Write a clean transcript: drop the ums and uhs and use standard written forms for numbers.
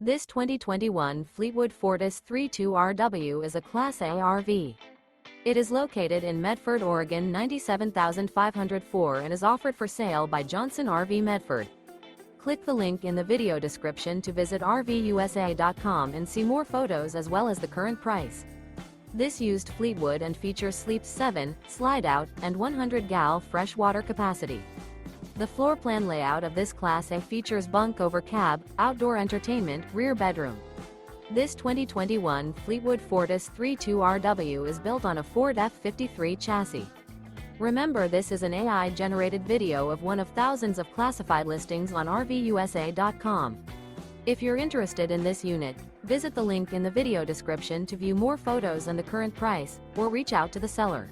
This 2021 Fleetwood Fortis 32RW is a Class A RV. It is located in Medford, Oregon 97504 and is offered for sale by Johnson RV Medford. Click the link in the video description to visit RVUSA.com and see more photos as well as the current price. This used Fleetwood and features sleeps 7, Slideout, and 100 gal freshwater capacity. The floor plan layout of this Class A features bunk over cab, outdoor entertainment, rear bedroom. This 2021 Fleetwood Fortis 32RW is built on a Ford F53 chassis. Remember, this is an AI-generated video of one of thousands of classified listings on RVUSA.com. If you're interested in this unit, visit the link in the video description to view more photos and the current price, or reach out to the seller.